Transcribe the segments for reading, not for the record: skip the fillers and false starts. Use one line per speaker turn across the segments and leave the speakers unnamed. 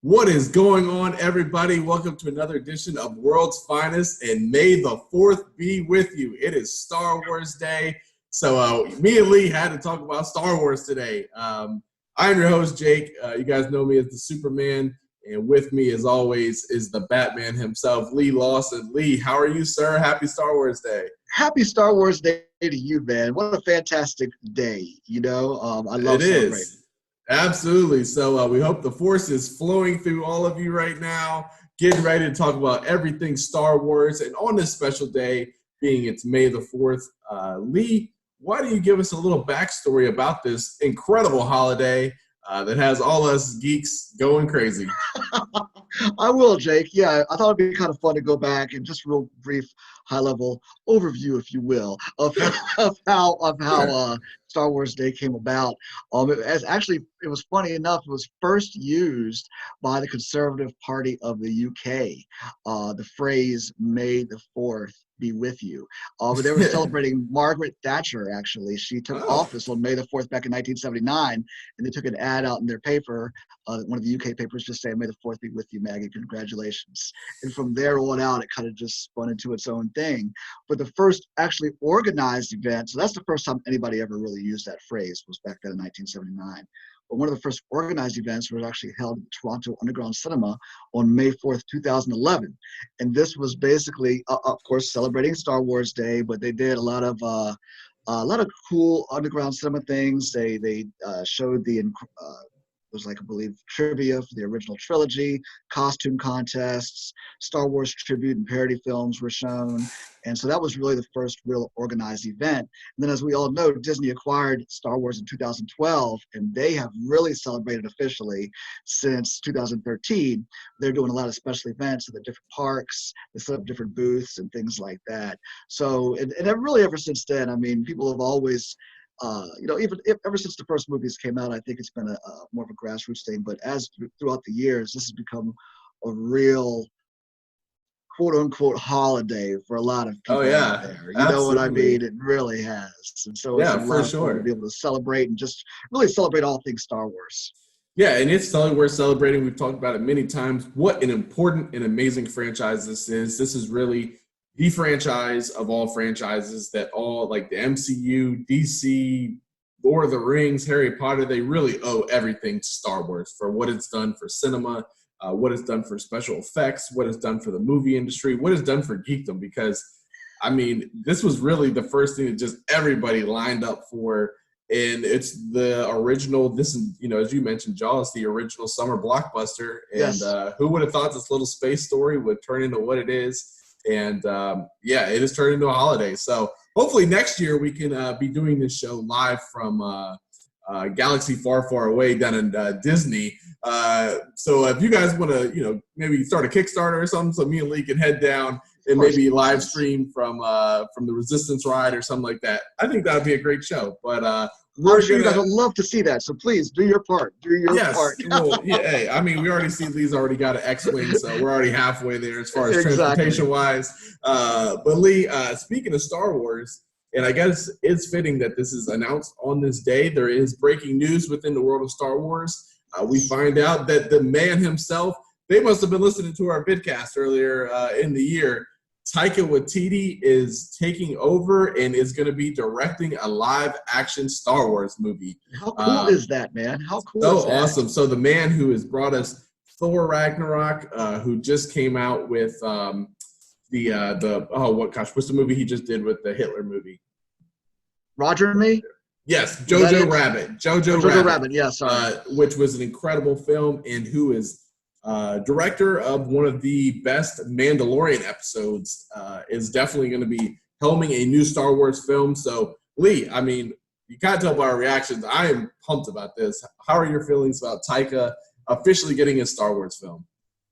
What is going on, everybody? Welcome to another edition of World's Finest, and may the 4th be with you. It is Star Wars Day, so me and Lee had to talk about Star Wars today. I'm your host, Jake. You guys know me as the Superman, and with me, as always, is the Batman himself, Lee Lawson. Lee, how are you, sir? Happy Star Wars Day.
Happy Star Wars Day to you, man. What a fantastic day, I love celebrating.
Is. Absolutely. So we hope the force is flowing through all of you right now, getting ready to talk about everything Star Wars. And on this special day, being it's May the 4th, Lee, why don't you give us a little backstory about this incredible holiday that has all us geeks going crazy?
I will, Jake. Yeah, I thought it'd be kind of fun to go back and just real brief, high-level overview, if you will, of how Star Wars Day came about. It was funny enough. It was first used by the Conservative Party of the UK. The phrase "May the 4th be with you." But they were celebrating Margaret Thatcher. Actually, she took office on May the 4th back in 1979, and they took an ad out in their paper, one of the UK papers, just saying, "May the 4th be with you, Maggie. Congratulations." And from there on out, it kind of just spun into its own thing. But the first actually organized event, so that's the first time anybody ever really used that phrase, was back then in 1979. But one of the first organized events was actually held at Toronto Underground Cinema on May 4th, 2011. And this was basically, of course, celebrating Star Wars Day, but they did a lot of cool underground cinema things. They showed was I believe, trivia for the original trilogy, costume contests, Star Wars tribute and parody films were shown. And so that was really the first real organized event. And then, as we all know, Disney acquired Star Wars in 2012, and they have really celebrated officially since 2013. They're doing a lot of special events at the different parks. They set up different booths and things like that. So, and really ever since then, I mean, people have always ever since the first movies came out, I think it's been a more of a grassroots thing. But throughout the years, this has become a real quote unquote holiday for a lot of people out there. You know what I mean? It really has. And so it's a lot of fun to be able to celebrate and just really celebrate all things Star Wars.
Yeah, and it's totally worth celebrating. We've talked about it many times. What an important and amazing franchise this is. This is really the franchise of all franchises that all, like the MCU, DC, Lord of the Rings, Harry Potter, they really owe everything to Star Wars for what it's done for cinema, what it's done for special effects, what it's done for the movie industry, what it's done for geekdom. Because, I mean, this was really the first thing that just everybody lined up for. And it's the original, this is, as you mentioned, Jaws, the original summer blockbuster. And
yes.
Who would have thought this little space story would turn into what it is? And, it has turned into a holiday. So hopefully next year we can be doing this show live from Galaxy Far, Far Away down in Disney. So if you guys want to, maybe start a Kickstarter or something so me and Lee can head down and maybe live stream from the Resistance ride or something like that. I think that would be a great show. But
I'm sure you guys would love to see that. So please do your part. Do your part.
Well, hey, I mean, we already see Lee's already got an X-Wing, so we're already halfway there as far as transportation-wise. But Lee, speaking of Star Wars, and I guess it's fitting that this is announced on this day, there is breaking news within the world of Star Wars. We find out that the man himself, they must have been listening to our vidcast earlier in the year. Taika Waititi is taking over and is going to be directing a live-action Star Wars movie.
How cool is that, man? How cool
is that? So awesome. So the man who has brought us Thor Ragnarok, who just came out with what's the movie he just did with the Hitler movie?
Roger and Me?
Yes, Jojo Rabbit. Jojo
Rabbit, yes.
Which was an incredible film, and who is director of one of the best Mandalorian episodes, is definitely going to be helming a new Star Wars film. So, Lee, I mean, you can't tell by our reactions. I am pumped about this. How are your feelings about Taika officially getting his Star Wars film?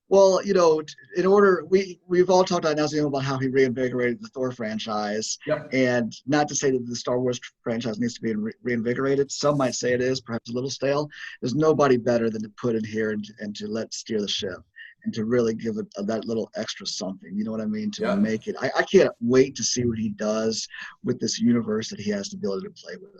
Well, in order, we've all talked about now about how he reinvigorated the Thor franchise,
Yep.
and not to say that the Star Wars franchise needs to be reinvigorated. Some might say it is, perhaps a little stale. There's nobody better than to put in here and to let steer the ship and to really give it that little extra something. You know what I mean? To make it. I can't wait to see what he does with this universe that he has the ability to play with.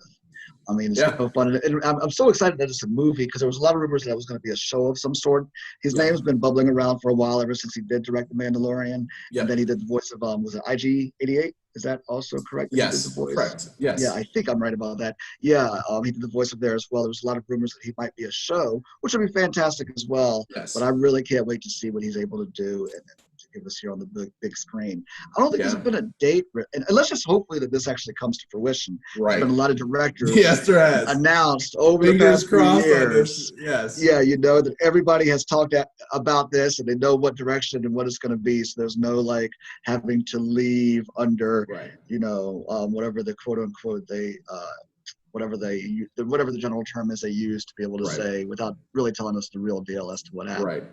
I mean, it's so fun. And I'm so excited that it's a movie because there was a lot of rumors that it was going to be a show of some sort. His name's been bubbling around for a while ever since he did direct The Mandalorian. And then he did the voice of, was it IG-88? Is that also correct?
Yes, correct. Yes.
Yeah, I think I'm right about that. Yeah, he did the voice of there as well. There was a lot of rumors that he might be a show, which would be fantastic as well.
Yes.
But I really can't wait to see what he's able to do and to give us here on the big screen. I don't think there's been a date, and let's just hopefully that this actually comes to fruition.
Right.
There's been a lot of directors
there has.
announced over the past few years.
Yes.
Yeah, that everybody has talked about this and they know what direction and what it's going to be. So there's no having to leave under, whatever the quote unquote whatever the general term is they use to be able to say without really telling us the real deal as to what happened.
Right.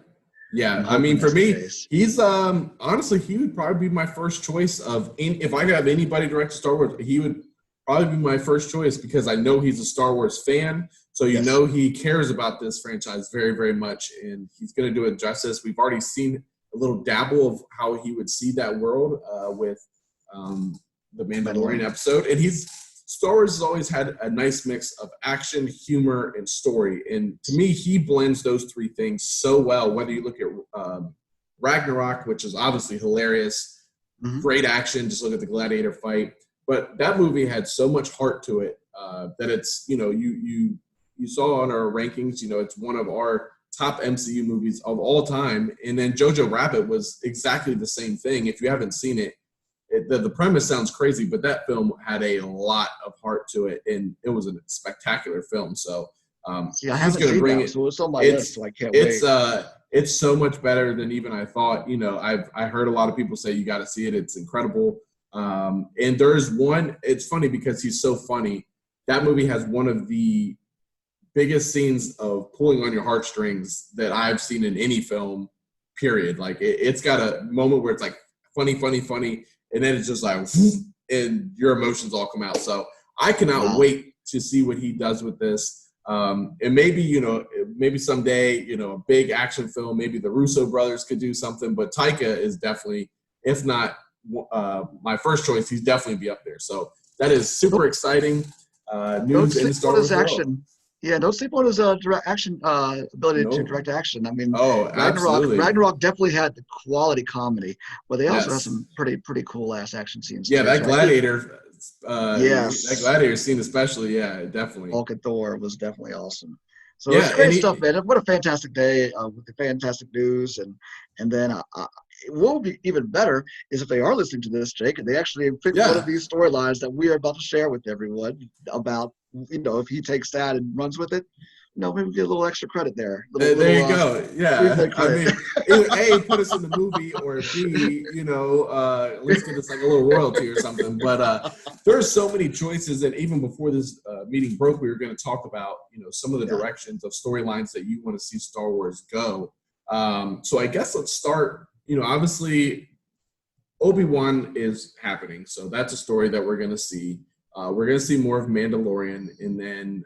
Yeah, I mean, for me, he's honestly, he would probably be my first choice if I could have anybody direct Star Wars, he would probably be my first choice because I know he's a Star Wars fan. So he cares about this franchise very, very much, and he's going to do it justice. We've already seen a little dabble of how he would see that world with the Mandalorian episode, and Star Wars has always had a nice mix of action, humor, and story. And to me, he blends those three things so well, whether you look at Ragnarok, which is obviously hilarious, great action, just look at the gladiator fight. But that movie had so much heart to it that it's, you saw on our rankings, it's one of our top MCU movies of all time. And then Jojo Rabbit was exactly the same thing. If you haven't seen it, the premise sounds crazy, but that film had a lot of heart to it, and it was a spectacular film. So
I haven't seen that, so it's on my list, so I can't wait.
It's so much better than even I thought. I heard a lot of people say you got to see it. It's incredible. And there's one. It's funny because he's so funny. That movie has one of the biggest scenes of pulling on your heartstrings that I've seen in any film. Period. Like it's got a moment where it's like funny. And then it's just like, and your emotions all come out. So I cannot wait to see what he does with this. And maybe someday, a big action film, maybe the Russo brothers could do something. But Taika is definitely, if not my first choice, he's definitely be up there. So that is super exciting news in the Star Wars world.
Yeah, don't sleep on his direct action ability to direct action. I mean, Ragnarok definitely had the quality comedy, but they also have some pretty cool ass action scenes.
Yeah, that gladiator. That gladiator scene especially. Yeah, definitely.
Hulk and Thor was definitely awesome. So it's great stuff, man. What a fantastic day with the fantastic news, and then what would be even better is if they are listening to this, Jake, and they actually pick one of these storylines that we are about to share with everyone about. If he takes that and runs with it, maybe get a little extra credit there.
There you go. Yeah. I mean, either A, put us in the movie, or B, at least get us like a little royalty or something. But there's so many choices. And even before this meeting broke, we were going to talk about, some of the directions of storylines that you want to see Star Wars go. So I guess let's start, obviously Obi-Wan is happening. So that's a story that we're going to see. We're going to see more of Mandalorian. And then,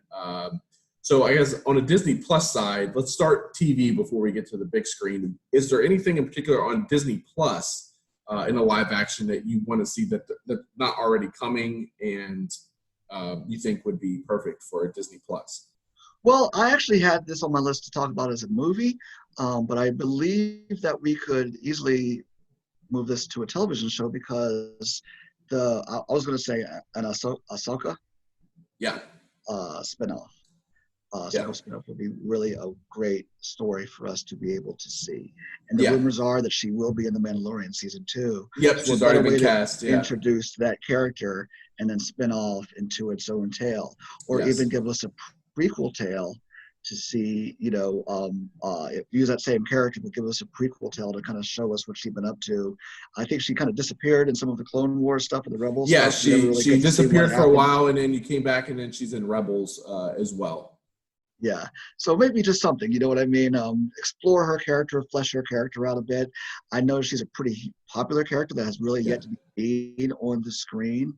so I guess on a Disney Plus side, let's start TV before we get to the big screen. Is there anything in particular on Disney Plus in a live action that you want to see that's not already coming and you think would be perfect for Disney Plus?
Well, I actually had this on my list to talk about as a movie, but I believe that we could easily move this to a television show because I was going to say an Ahsoka spinoff. Spinoff would be really a great story for us to be able to see. And the rumors are that she will be in The Mandalorian season 2.
Yep, so she's already been cast.
Introduce that character and then spin off into its own tale, or even give us a prequel tale to see, use that same character, but give us a prequel tale to kind of show us what she's been up to. I think she kind of disappeared in some of the Clone Wars stuff and the Rebel
Yeah,
stuff. We never really
she
get to see what
disappeared for a
happened.
while, and then you came back, and then she's in Rebels as well.
Yeah. So maybe just something, you know what I mean? Explore her character, flesh her character out a bit. I know she's a pretty popular character that has really
Yeah.
yet to be seen on the screen.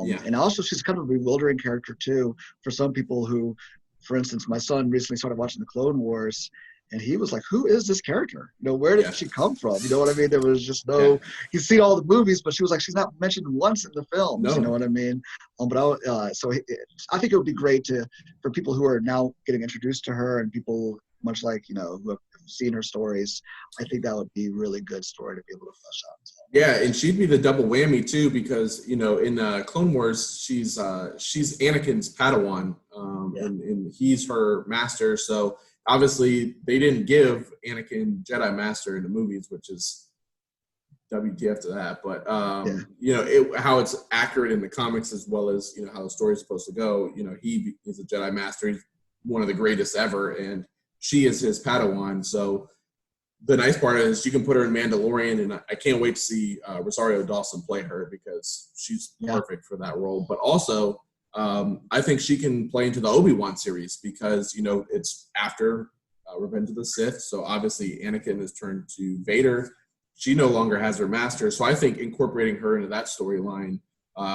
Yeah.
And also she's kind of a bewildering character too for some people who, for instance, my son recently started watching the Clone Wars and he was like, who is this character? Where did she come from? You know what I mean? There was just no, he's seen all the movies, but she was like, she's not mentioned once in the films.
No.
You know what I mean? So I think it would be great for people who are now getting introduced to her and people much like, who have seen her stories. I think that would be a really good story to be able to flesh out. So.
Yeah, and she'd be the double whammy too, because in Clone Wars, she's Anakin's Padawan, and he's her master. So obviously, they didn't give Anakin Jedi Master in the movies, which is WTF to that. But how it's accurate in the comics as well as how the story is supposed to go. He is a Jedi Master. He's one of the greatest ever, and she is his Padawan. So the nice part is you can put her in Mandalorian, and I can't wait to see Rosario Dawson play her because she's perfect for that role. But also, I think she can play into the Obi-Wan series because, it's after Revenge of the Sith. So obviously Anakin has turned to Vader. She no longer has her master. So I think incorporating her into that storyline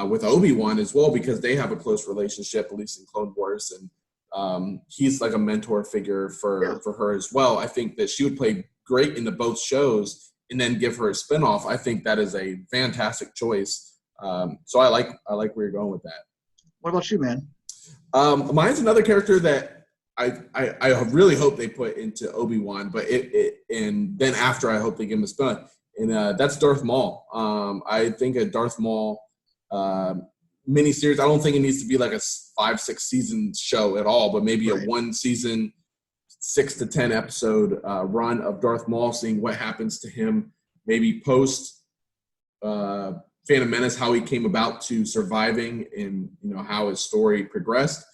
with Obi-Wan as well, because they have a close relationship, at least in Clone Wars. And he's like a mentor figure for her as well. I think that she would play great in the both shows and then give her a spinoff. I think that is a fantastic choice. So I like where you're going with that.
What about you, man?
Mine's another character that I really hope they put into Obi-Wan, but and then after I hope they give him a spinoff, and that's Darth Maul. I think a Darth Maul miniseries. I don't think it needs to be like a 5-6 season show at all, but maybe a 1 season, 6 to 10 episode run of Darth Maul, seeing what happens to him, maybe post Phantom Menace, how he came about to surviving, and how his story progressed.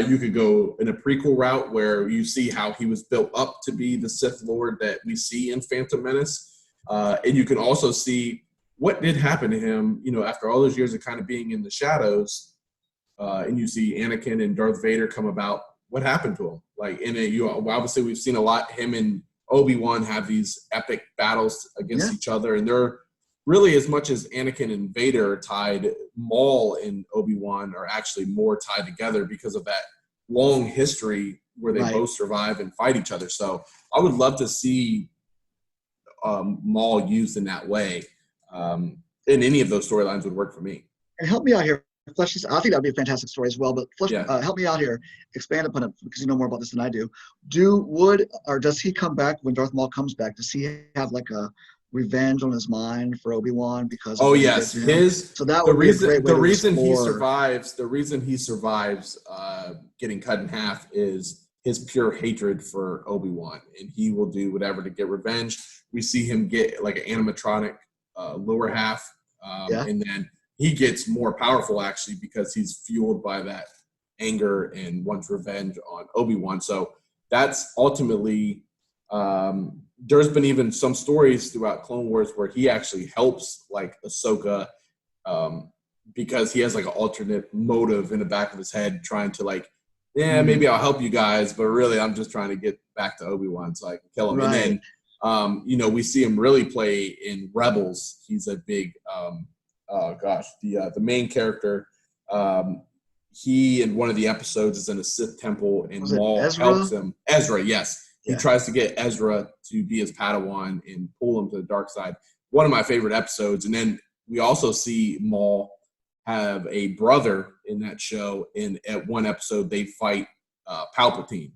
You could go in a prequel route where you see how he was built up to be the Sith Lord that we see in Phantom Menace, and you can also see what did happen to him, after all those years of kind of being in the shadows, and you see Anakin and Darth Vader come about. What happened to him? Obviously we've seen a lot. Him and Obi-Wan have these epic battles against each other, and they're really, as much as Anakin and Vader are tied, Maul and Obi-Wan are actually more tied together because of that long history where they both survive and fight each other. So I would love to see Maul used in that way. And any of those storylines would work for me.
And help me out here. Flesh this. I think that'd be a fantastic story as well. But help me out here. Expand upon it because you know more about this than I do. Does he come back when Darth Maul comes back? Does he have like a revenge on his mind for Obi-Wan because?
Oh yes,
so that would be a great way
the reason he survives. The reason he survives getting cut in half is his pure hatred for Obi-Wan, and he will do whatever to get revenge. We see him get like an animatronic lower half, and then he gets more powerful actually because he's fueled by that anger and wants revenge on Obi-Wan. So that's ultimately there's been even some stories throughout Clone Wars where he actually helps like Ahsoka because he has like an alternate motive in the back of his head trying to like, maybe I'll help you guys, but really I'm just trying to get back to Obi-Wan so I can kill him. And then we see him really play in Rebels. He's a big the main character, he in one of the episodes is in a Sith temple and Maul helps him. Ezra, yes. He tries to get Ezra to be his Padawan and pull him to the dark side. One of my favorite episodes. And then we also see Maul have a brother in that show. And at one episode, they fight Palpatine.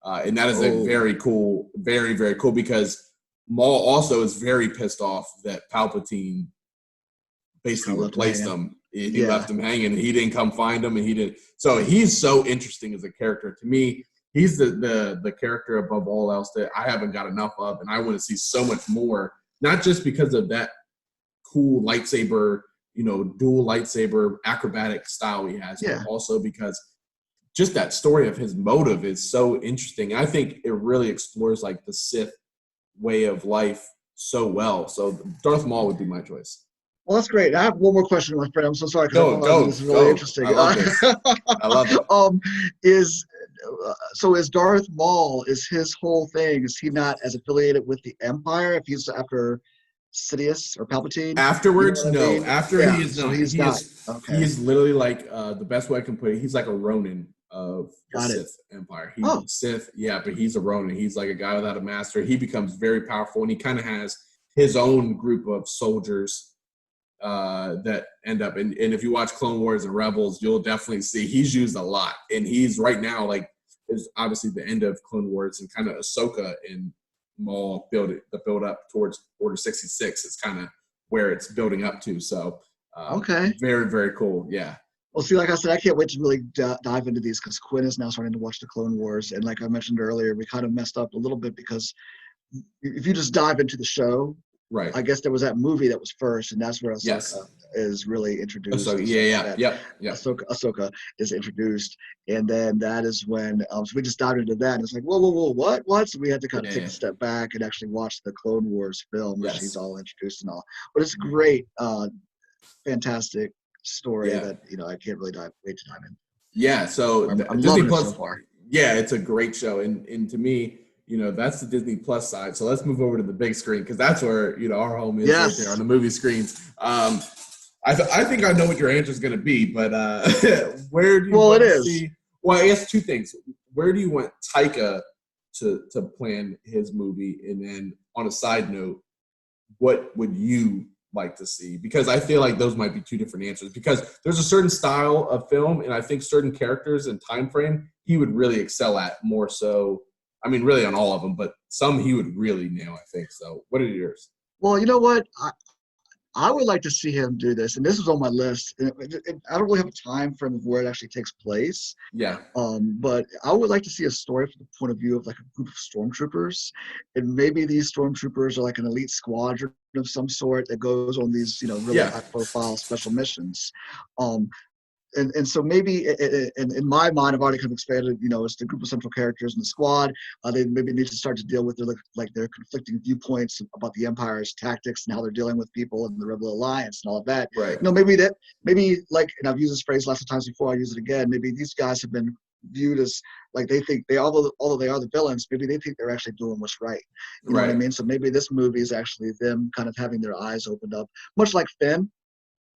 And that is a very cool, very, very cool because Maul also is very pissed off that Palpatine basically replaced him. He left him hanging. He didn't come find him, and he didn't. So he's so interesting as a character. To me, he's the character above all else that I haven't got enough of, and I want to see so much more. Not just because of that cool lightsaber, dual lightsaber acrobatic style he has, but also because just that story of his motive is so interesting. I think it really explores like the Sith way of life so well. So Darth Maul would be my choice.
Well, that's great. I have one more question, my friend. I'm so sorry because I think this is really interesting.
I love this. I love it.
Is is Darth Maul, is his whole thing, is he not as affiliated with the Empire if he's after Sidious or Palpatine?
Afterwards,
you know
no.
I mean?
After he is not.
He's not. Okay.
He is literally like the best way I can put it. He's like a Ronin of the Sith Empire. He's Sith, yeah, but he's a Ronin. He's like a guy without a master. He becomes very powerful, and he kind of has his own group of soldiers that end up. And if you watch Clone Wars and Rebels, you'll definitely see he's used a lot. And he's right now like is obviously the end of Clone Wars and kind of Ahsoka and Maul the build up towards Order 66 is kind of where it's building up to. So very, very cool. Yeah.
Well, see, like I said, I can't wait to really dive into these because Quinn is now starting to watch the Clone Wars. And like I mentioned earlier, we kind of messed up a little bit because if you just dive into the show,
right?
I guess there was that movie that was first, and that's where Ahsoka is really introduced. Ahsoka is introduced, and then that is when so we just dived into that, and it's like, whoa, what? So we had to kind of take a step back and actually watch the Clone Wars film, which he's all introduced and all. But it's a great, fantastic story that I can't really wait to dive in.
Yeah, so
I'm
Disney
loving
Plus,
it so far.
Yeah, it's a great show, and to me, that's the Disney Plus side. So let's move over to the big screen because that's where our home is right there on the movie screens. I think I know what your answer is going to be, but where do you want to see? Well, I guess two things. Where do you want Taika to plan his movie, and then on a side note, what would you like to see? Because I feel like those might be two different answers. Because there's a certain style of film, and I think certain characters and time frame he would really excel at more so. I mean, really on all of them, but some he would really nail, I think. So what are yours?
Well, you know what? I would like to see him do this, and this is on my list. I don't really have a time frame of where it actually takes place.
Yeah.
But I would like to see a story from the point of view of like a group of stormtroopers, and maybe these stormtroopers are like an elite squadron of some sort that goes on these, really high-profile special missions. And so maybe in my mind, I've already kind of expanded, it's the group of central characters in the squad. They maybe need to start to deal with their conflicting viewpoints about the Empire's tactics and how they're dealing with people and the Rebel Alliance and all of that.
Right.
And I've used this phrase lots of times before, I use it again. Maybe these guys have been viewed as like they think although they are the villains, maybe they think they're actually doing what's right. You know what I mean? So maybe this movie is actually them kind of having their eyes opened up, much like Finn.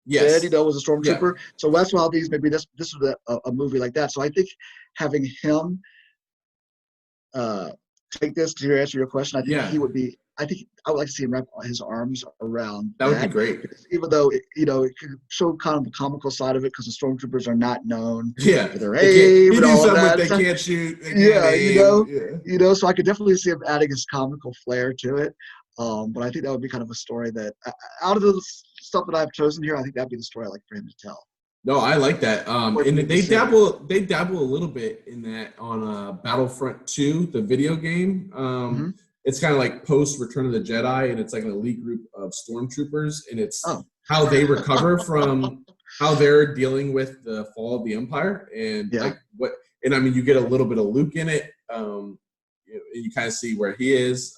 Yes.
Was a stormtrooper. Yeah. So that's why maybe this was a movie like that. So I think having him take this to answer your question, I think he would be. I think I would like to see him wrap his arms around.
That would be great.
Even though it could show kind of the comical side of it because the stormtroopers are not known for their
aim
and all of that.
They can't shoot.
So I could definitely see him adding his comical flair to it. But I think that would be kind of a story that, out of the stuff that I've chosen here, I think that'd be the story I like for him to tell.
No, I like that. And they dabble a little bit in that on Battlefront 2, the video game. It's kind of like post Return of the Jedi, and it's like an elite group of stormtroopers, and it's how they recover from how they're dealing with the fall of the Empire, and you get a little bit of Luke in it. You kind of see where he is.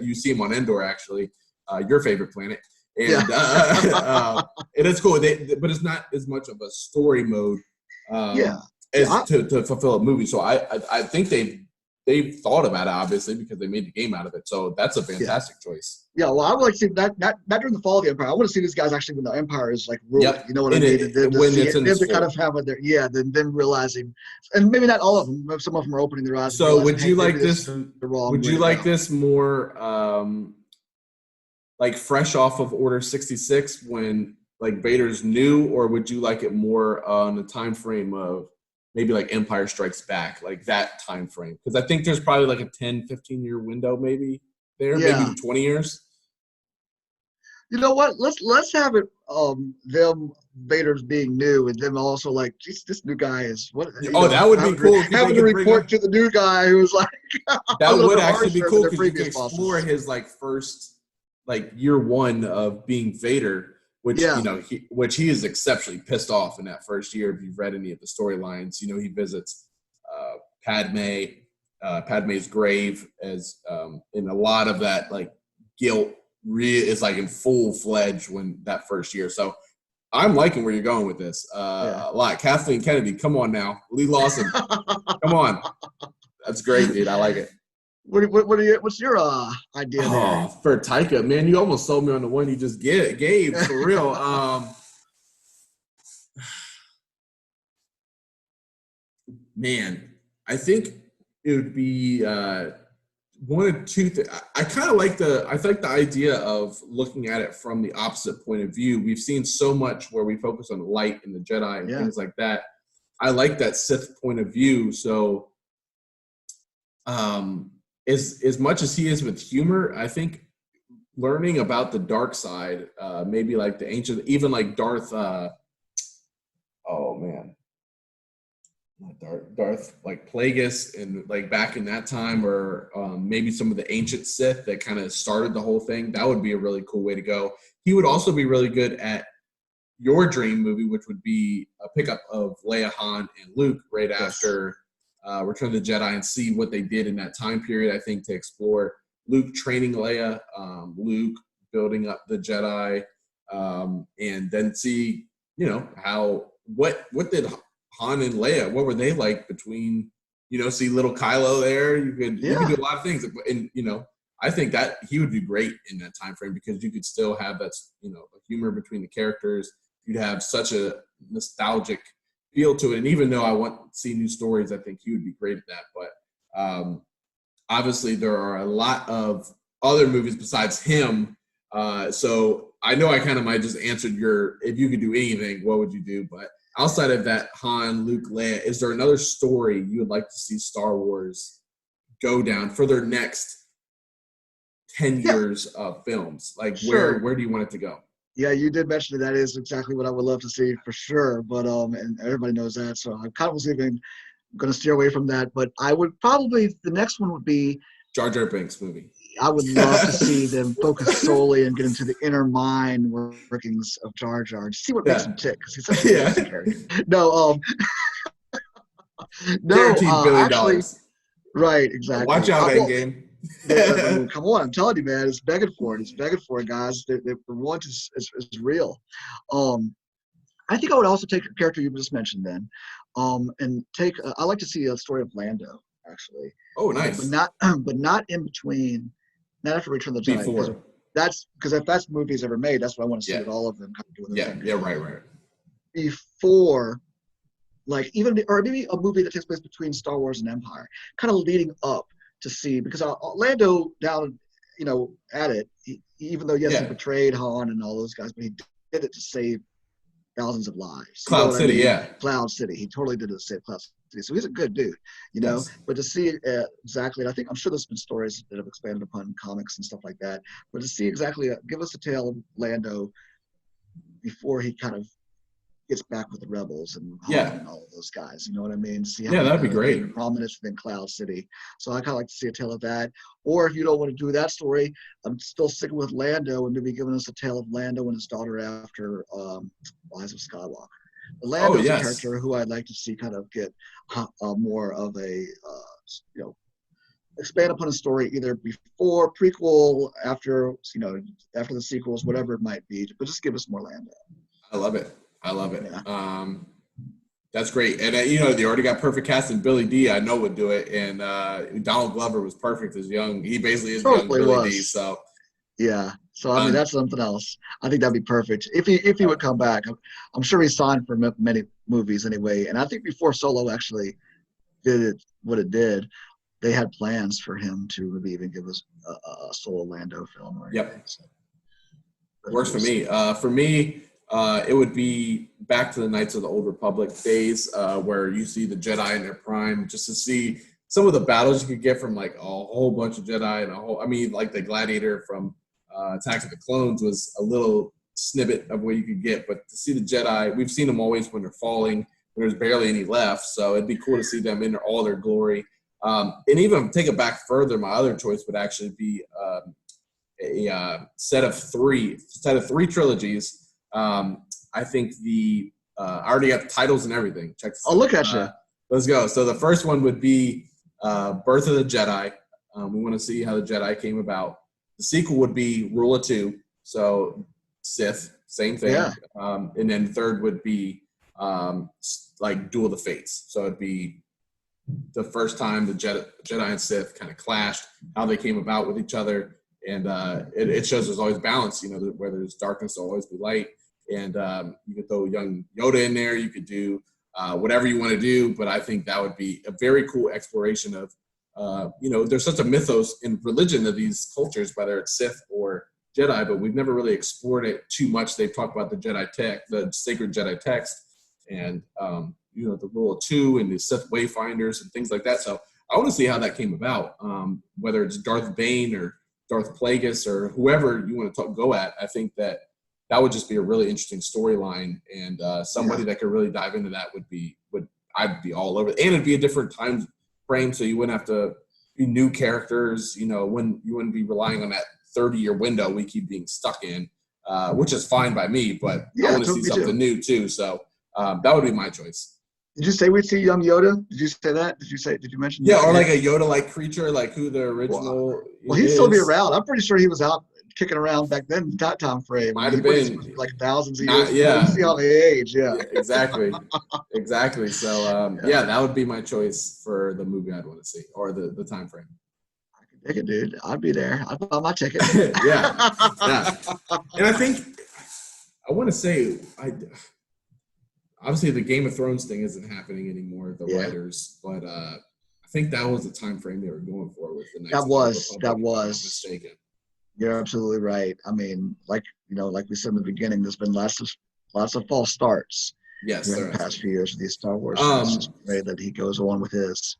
You see him on Endor, actually, your favorite planet, and and it's cool. But it's not as much of a story mode as to fulfill a movie. So I think they've thought about it, obviously, because they made the game out of it. So that's a fantastic choice.
Yeah, well, I would like to see that not during the fall of the Empire. I want to see these guys actually when the Empire is like ruling.
Yep.
You know what I mean?
Them
kind of have them realizing, and maybe not all of them. Some of them are opening their eyes.
So would you like this? Would you like this more like fresh off of Order 66 when like Vader's new, or would you like it more on the time frame of maybe like Empire Strikes Back, like that time frame? Because I think there's probably like a 10, 15-year window maybe there, maybe 20 years.
You know what? Let's have it them Vader's being new and them also like, geez, this new guy is what
that would be cool.
Having to report to the new guy who's like
that would actually be cool because you could explore his like first like year one of being Vader, which he is exceptionally pissed off in that first year. If you've read any of the storylines, he visits Padme's grave, as in a lot of that like guilt is like in full fledged when that first year. So I'm liking where you're going with this a lot. Kathleen Kennedy, come on now. Lee Lawson, come on. That's great, dude. I like it.
What's your idea there?
Oh, for Taika, man, you almost sold me on the one you just gave for real. Man, I think it would be one of two things. I kind of like the idea of looking at it from the opposite point of view. We've seen so much where we focus on light and the Jedi and things like that. I like that Sith point of view. So, as much as he is with humor, I think learning about the dark side, maybe like the ancient, even like Darth. Darth like Plagueis and like back in that time, or maybe some of the ancient Sith that kind of started the whole thing. That would be a really cool way to go. He would also be really good at your dream movie, which would be a pickup of Leia, Han, and Luke right after Return of the Jedi, and see what they did in that time period. I think to explore Luke training Leia, Luke building up the Jedi, and then see how what did Han and Leia, what were they like between, see little Kylo there. You could do a lot of things. And, I think that he would do great in that time frame, because you could still have that, a humor between the characters. You'd have such a nostalgic feel to it. And even though I want to see new stories, I think he would be great at that. But obviously there are a lot of other movies besides him. So I know I kind of might just answered if you could do anything, what would you do? But outside of that, Han, Luke, Leia, is there another story you would like to see Star Wars go down for their next 10 years of films? Like, where do you want it to go?
Yeah, you did mention that is exactly what I would love to see for sure. But and everybody knows that, so I kind of was even going to steer away from that. But I would probably, the next one would be
Jar Jar Binks movie.
I would love to see them focus solely and get into the inner mind workings of Jar Jar, to see what makes him tick, because he's such a amazing character. No,
Guaranteed $1 billion.
Actually, right, exactly.
Watch out, Endgame.
Come on, I'm telling you, man, it's begging for it. It's begging for it, guys. The want is real. I think I would also take a character you just mentioned then, and take. I like to see a story of Lando, actually.
Oh, nice.
But not in between. Not after Return of the Jedi.
Before.
That's because if that's movies ever made, that's what I want to see with all of them kind of doing their thing.
Yeah, right.
Before, like or maybe a movie that takes place between Star Wars and Empire, kind of leading up to see, because Lando down, at it, even though yes, he betrayed Han and all those guys, but he did it to save thousands of lives.
Cloud City,
Cloud City. He totally did it to save Cloud City. So he's a good dude,
Yes.
But to see exactly, and I'm sure there's been stories that have expanded upon comics and stuff like that, but to see exactly, give us a tale of Lando before he kind of gets back with the rebels and Han and all of those guys. You know what I mean? See how
that'd be great.
Prominence within Cloud City. So I kind of like to see a tale of that. Or if you don't want to do that story, I'm still sticking with Lando and maybe giving us a tale of Lando and his daughter after Rise of Skywalker. Lando is a character who I'd like to see kind of get more of a, expand upon a story either before, prequel, after the sequels, whatever it might be, but just give us more Lando.
I love it.
Yeah.
That's great. And, they already got perfect casting. Billy D, I know, would do it. And Donald Glover was perfect as young. He basically is young Billy D. So,
yeah. So, I mean, that's something else. I think that'd be perfect. If he would come back. I'm sure he's signed for many movies anyway. And I think before Solo actually did what it did, they had plans for him to maybe even give us a Solo Lando film or anything.
Yep. So, works for me. For me, it would be back to the Knights of the Old Republic days, where you see the Jedi in their prime, just to see some of the battles you could get from like a whole bunch of Jedi and like the Gladiator from Attack of the Clones was a little snippet of what you could get. But to see the Jedi, we've seen them always when they're falling, when there's barely any left. So it'd be cool to see them in all their glory. And even take it back further, my other choice would actually be a set of three trilogies. I think I already got the titles and everything. Check this out.
Look at you.
Let's go. So the first one would be Birth of the Jedi. We want to see how the Jedi came about. The sequel would be Rule of Two. So Sith, same thing.
Yeah.
And then third would be like Duel of the Fates. So it'd be the first time the Jedi and Sith kind of clashed, how they came about with each other. And it shows there's always balance, where there's darkness, there'll always be light. And you could throw young Yoda in there. You could do whatever you want to do. But I think that would be a very cool exploration of, there's such a mythos in religion of these cultures, whether it's Sith or Jedi, but we've never really explored it too much. They've talked about the Jedi tech, the sacred Jedi text, and the Rule of Two and the Sith Wayfinders and things like that. So I want to see how that came about, whether it's Darth Bane or Darth Plagueis or whoever you want to go at. I think that would just be a really interesting storyline, and somebody that could really dive into that I'd be all over it. And it'd be a different time frame, so you wouldn't have to be new characters. When you wouldn't be relying on that 30-year window we keep being stuck in, which is fine by me. But I want to see something new too. So that would be my choice.
Did you say we'd see young Yoda? Did you say that? Did you mention that?
Yeah, or like a Yoda-like creature, like who the original
Well, he'd still be around. I'm pretty sure he was out kicking around back then, that time frame.
Might have been.
Like thousands of years.
Yeah.
See how they age, yeah.
Exactly. Exactly. So, that would be my choice for the movie I'd want to see, or the time frame.
I can dig it, dude. I'd be there. I'd buy my ticket.
Yeah. And I think, I want to say, obviously the Game of Thrones thing isn't happening anymore, the writers, but I think that was the time frame they were going for with the Knights of the Republic,
that was.
if I'm not mistaken.
You're absolutely right. I mean, like we said in the beginning, there's been lots of false starts.
Yes,
in the past few years with these Star Wars. It's just great that he goes on with his.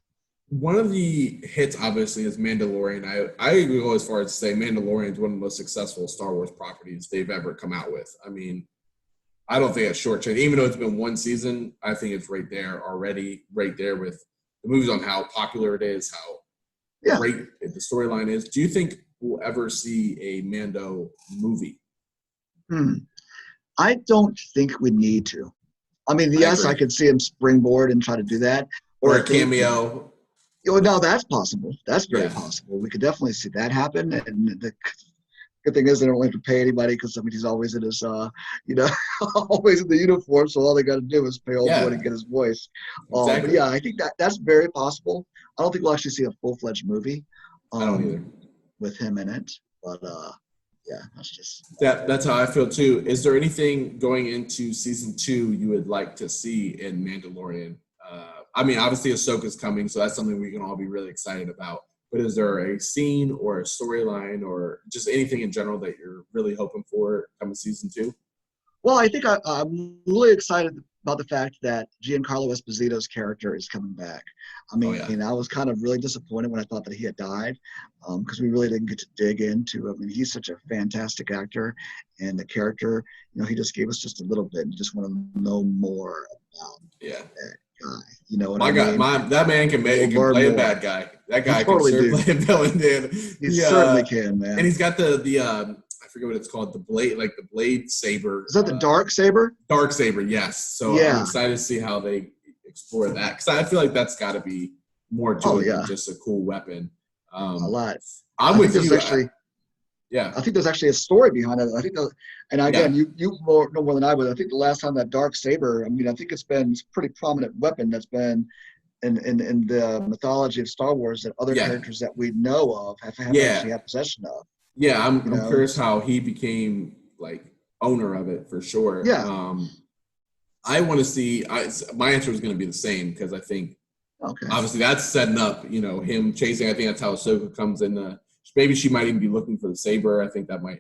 One of the hits, obviously, is Mandalorian. I go as far as to say Mandalorian is one of the most successful Star Wars properties they've ever come out with. I mean, I don't think it's short-changed. Even though it's been one season, I think it's right there already, right there with the movies on how popular it is, how great the storyline is. Do you think we'll ever see a Mando movie?
I don't think we need to. I mean, yes, I could see him springboard and try to do that.
Or a cameo.
No, that's possible. That's very possible. We could definitely see that happen. And the good thing is they don't have to pay anybody because, I mean, he's always in his, always in the uniform. So all they got to do is pay old boy to get his voice.
Exactly.
But yeah, I think that's very possible. I don't think we'll actually see a full-fledged movie.
I don't either.
With him in it. But, that's just
that's how I feel too. Is there anything going into season 2 you would like to see in Mandalorian? I mean, obviously Ahsoka's coming, so that's something we can all be really excited about. But is there a scene or a storyline or just anything in general that you're really hoping for coming season 2?
Well, I think I'm really excited about the fact that Giancarlo Esposito's character is coming back. I mean, I was kind of really disappointed when I thought that he had died because we really didn't get to dig into. I mean, he's such a fantastic actor, and the character, he just gave us just a little bit. And just want to know more about that guy. You know what I mean?
That man can play a bad guy. That guy can sure play a villain, dude.
He certainly can, man.
And he's got the I forget what it's called, the blade saber.
Is that the dark saber?
Dark saber, yes. So I'm excited to see how they explore that because I feel like that's got to be more to it than just a cool weapon.
A lot.
I'm with you.
I think there's actually a story behind it. I think, and again, you know more than I would. I think the last time that dark saber, I mean, I think it's a pretty prominent weapon that's been in the mythology of Star Wars that other characters that we know of have actually had possession of.
Yeah, I'm curious how he became like owner of it for sure.
Yeah.
I want to see. My answer is going to be the same because I think obviously that's setting up. Him chasing. I think that's how Ahsoka comes in. Maybe she might even be looking for the saber. I think that might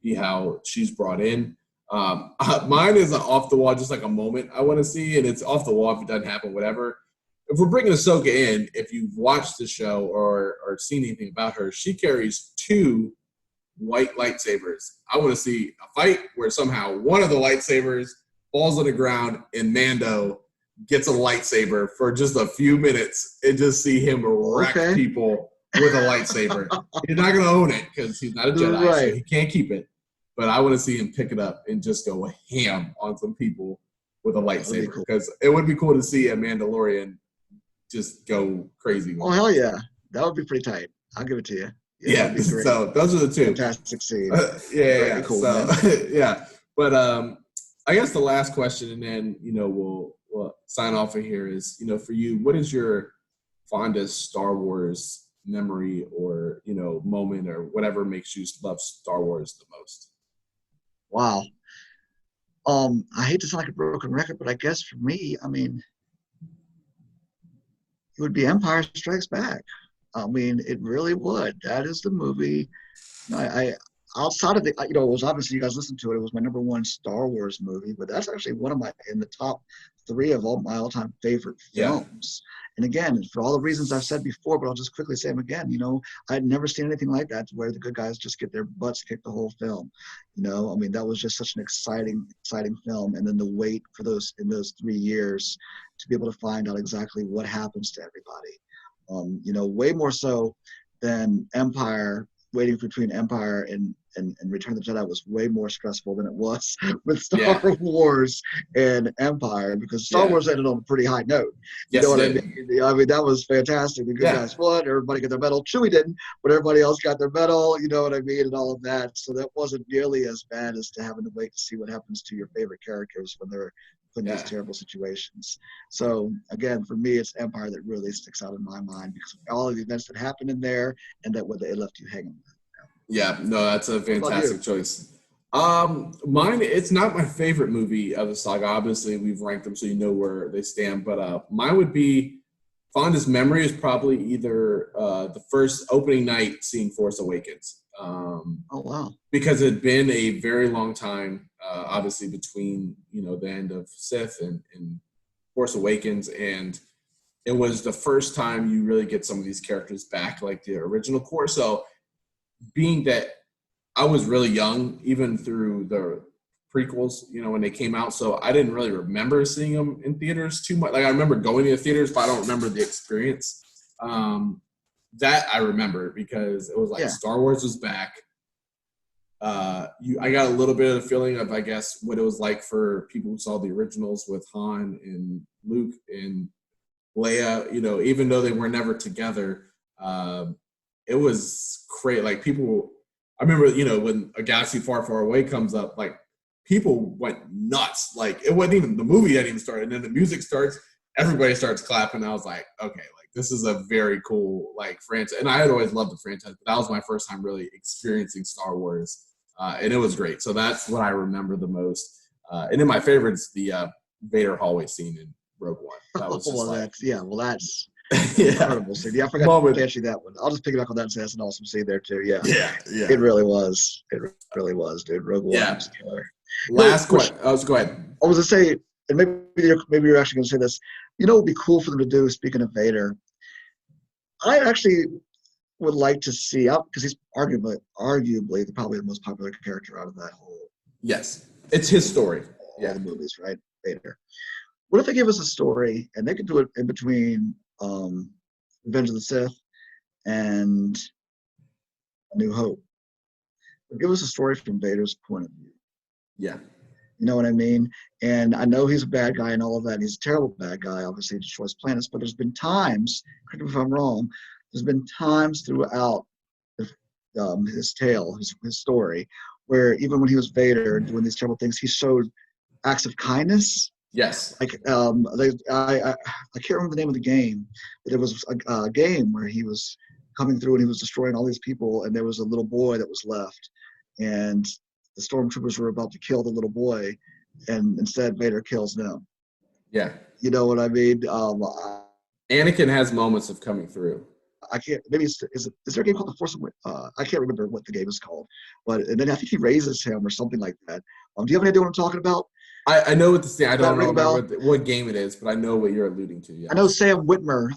be how she's brought in. Mine is off the wall, just like a moment I want to see, and it's off the wall if it doesn't happen, whatever. If we're bringing Ahsoka in, if you've watched the show or seen anything about her, she carries 2 white lightsabers. I want to see a fight where somehow one of the lightsabers falls on the ground and Mando gets a lightsaber for just a few minutes and just see him wreck people with a lightsaber. He's not going to own it because he's not a Jedi, so he can't keep it. But I want to see him pick it up and just go ham on some people with a lightsaber because it would be cool to see a Mandalorian just go crazy with
Oh
it.
hell yeah, that would be pretty tight. I'll give it to you. Yeah, that
Yeah,
would be great.
so those are the two.
Fantastic scene.
Yeah.
Very cool,
So
man.
yeah, but I guess the last question, and then we'll sign off of here is for you, what is your fondest Star Wars memory or moment or whatever makes you love Star Wars the most?
Wow. I hate to sound like a broken record, but I guess for me, I mean, it would be Empire Strikes Back. I mean, it really would. That is the movie. I outside of the, it was obviously you guys listened to it. It was my number one Star Wars movie, but that's actually one of my in the top three of all my all-time favorite
Yeah.
films. And again, for all the reasons I've said before, but I'll just quickly say them again. I'd never seen anything like that, where the good guys just get their butts kicked the whole film. I mean, that was just such an exciting film. And then the wait for those 3 years to be able to find out exactly what happens to everybody. Way more so than Empire. Waiting between Empire and Return of the Jedi was way more stressful than it was with Star Wars and Empire, because Star Wars ended on a pretty high note. You know what I mean? I mean, that was fantastic. The good guys won. Everybody got their medal. Chewie didn't, but everybody else got their medal. You know what I mean? And all of that. So that wasn't nearly as bad as to having to wait to see what happens to your favorite characters when they're put in these terrible situations. So again, for me, it's Empire that really sticks out in my mind because of all of the events that happened in there and that they left you hanging.
Yeah, no, that's a fantastic choice. Mine, it's not my favorite movie of the saga. Obviously, we've ranked them so you know where they stand. But mine would be fondest memory is probably either the first opening night seeing Force Awakens.
Oh wow!
Because it had been a very long time, obviously between the end of Sith and Force Awakens, and it was the first time you really get some of these characters back, like the original core. So, being that I was really young, even through the prequels, when they came out, so I didn't really remember seeing them in theaters too much. Like I remember going to the theaters, but I don't remember the experience. That I remember because it was like Star Wars was back. I got a little bit of the feeling of, I guess, what it was like for people who saw the originals with Han and Luke and Leia. Even though they were never together, it was great. Like people, I remember, when A Galaxy Far, Far Away comes up, like people went nuts. Like it wasn't even, the movie hadn't even started, and then the music starts, everybody starts clapping. I was like, okay, like this is a very cool franchise. And I had always loved the franchise, but that was my first time really experiencing Star Wars, and it was great. So that's what I remember the most. And then my favorite's the Vader hallway scene in Rogue One. That was just
that's incredible scene. Yeah, I forgot to answer that one. I'll just pick it up on that and say that's an awesome scene there too. Yeah. It really was. It really was, dude. Rogue One was killer.
Last question. Go ahead.
I was gonna say, and maybe you're actually gonna say this. What would be cool for them to do? Speaking of Vader, I actually would like to see out because he's arguably probably the most popular character out of that whole.
Yes, it's his story.
All the movies, right? Vader. What if they give us a story and they could do it in between Revenge of the Sith and A New Hope? But give us a story from Vader's point of view.
Yeah.
You know what I mean? And I know he's a bad guy and all of that. He's a terrible bad guy. Obviously, he destroys planets. But there's been times, correct me if I'm wrong, there's been times throughout his tale, his story, where even when he was Vader doing these terrible things, he showed acts of kindness.
Yes.
Like I can't remember the name of the game, but there was a game where he was coming through and he was destroying all these people, and there was a little boy that was left, and the stormtroopers were about to kill the little boy, and instead Vader kills them.
Yeah.
You know what I mean?
Anakin has moments of coming through.
I can't. Maybe is there a game called The Force Awakens? I can't remember what the game is called, but and then I think he raises him or something like that. Do you have any idea what I'm talking about?
I know what the thing. I don't know what game it is, but I know what you're alluding to. Yeah.
I know Sam Witwer.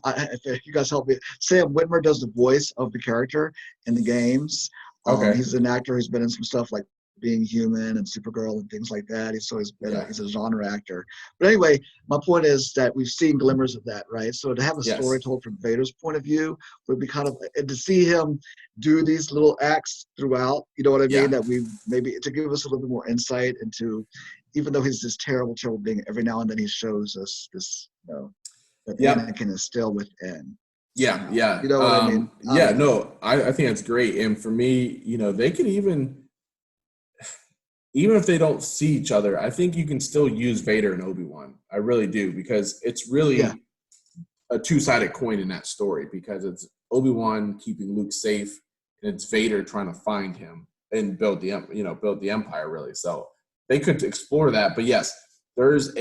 If you guys help me, Sam Witwer does the voice of the character in the games.
Okay.
He's an actor who's been in some stuff like Being Human and Supergirl and things like that. He's a genre actor. But anyway, my point is that we've seen glimmers of that, right? So to have a story told from Vader's point of view would be kind of, and to see him do these little acts throughout, you know what I mean? That we maybe to give us a little bit more insight into, even though he's this terrible, terrible being, every now and then he shows us this, but
Yep.
Anakin is still within.
Yeah, yeah.
You know what I mean?
Yeah, no, I think that's great. And for me, they could even if they don't see each other, I think you can still use Vader and Obi-Wan. I really do, because it's really
Yeah.
a two-sided coin in that story, because it's Obi-Wan keeping Luke safe and it's Vader trying to find him and build the Empire, really. So they could explore that. But yes, there's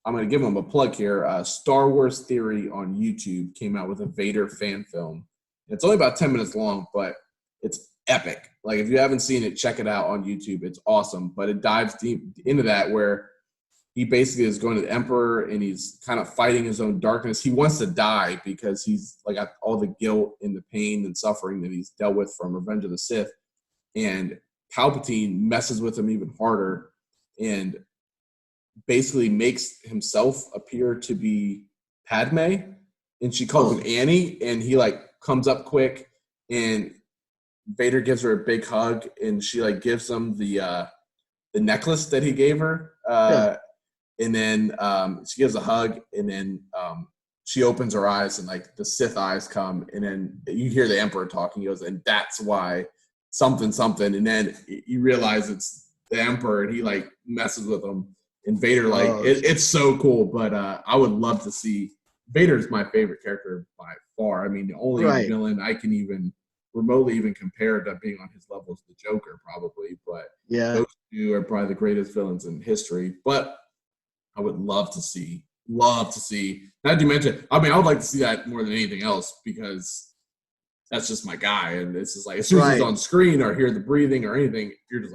I'm going to give them a plug here. Star Wars Theory on YouTube came out with a Vader fan film. It's only about 10 minutes long, but it's epic. Like, if you haven't seen it, check it out on YouTube. It's awesome. But it dives deep into that, where he basically is going to the Emperor and he's kind of fighting his own darkness. He wants to die because he's like got all the guilt and the pain and suffering that he's dealt with from Revenge of the Sith. And Palpatine messes with him even harder and basically makes himself appear to be Padme, and she calls him Annie, and he comes up quick, and Vader gives her a big hug, and she gives him the necklace that he gave her, and then she gives a hug, and then she opens her eyes, and the Sith eyes come, and then you hear the Emperor talking. He goes, and that's why something, and then you realize it's the Emperor, and he messes with him. And Vader, it's so cool. But I would love to see. Vader's my favorite character by far. I mean, the only villain I can even remotely even compare to being on his level is the Joker, probably. But those two are probably the greatest villains in history. But I would love to see. Not to mention, I mean, I would like to see that more than anything else, because that's just my guy. And it's just as soon as he's on screen or hear the breathing or anything, you're just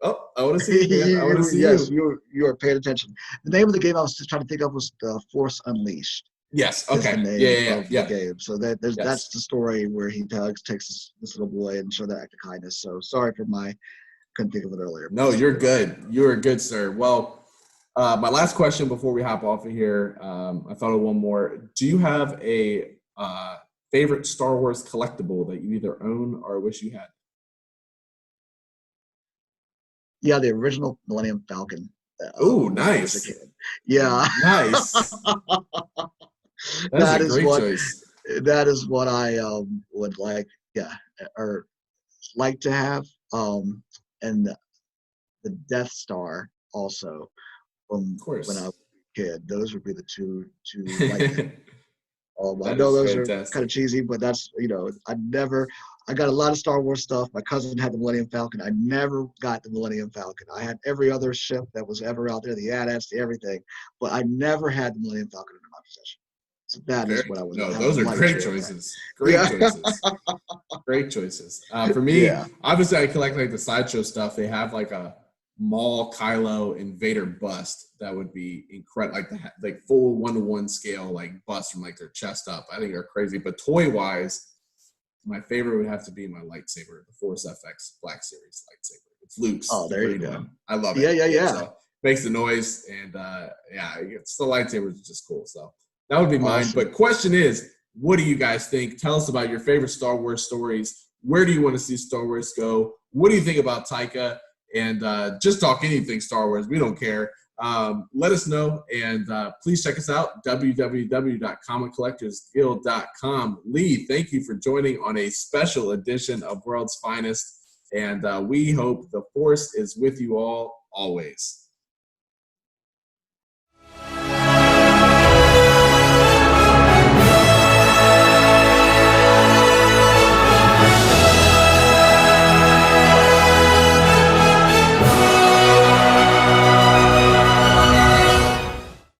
oh, I want to see you. I want to see
yes,
you.
You are paying attention. The name of the game I was just trying to think of was The Force Unleashed.
Yes. Okay.
The name of
the
game. So that's the story where he takes this little boy and show that act of kindness. So sorry for couldn't think of it earlier.
No, you're good. You are good, sir. Well, my last question before we hop off of here, I thought of one more. Do you have a favorite Star Wars collectible that you either own or wish you had?
Yeah, the original Millennium Falcon.
Oh, nice.
Yeah.
Nice. That is a great choice.
That is what I would like, or like to have. And the Death Star also, from when I was a kid. Those would be the two like. I know those are kind of cheesy, but that's, I got a lot of Star Wars stuff. My cousin had the Millennium Falcon. I never got the Millennium Falcon. I had every other ship that was ever out there, the AT-ATs, the everything, but I never had the Millennium Falcon in my possession. So that is what I was.
No, those are great choices. Great choices. For me, obviously, I collect the Sideshow stuff. They have a Maul, Kylo, and Vader bust that would be incredible, like full 1-to-1 scale bust from their chest up. I think they're crazy. But toy wise, my favorite would have to be my lightsaber, the Force FX Black Series lightsaber. It's Luke's.
Oh, there you go.
I love it.
Yeah.
So makes the noise, and it's the lightsaber is just cool. So that would be mine.
Awesome.
But question is, what do you guys think? Tell us about your favorite Star Wars stories. Where do you want to see Star Wars go? What do you think about Taika? And just talk anything Star Wars. We don't care. Let us know. And please check us out, www.comiccollectorsguild.com. Lee, thank you for joining on a special edition of World's Finest. And we hope the Force is with you all always.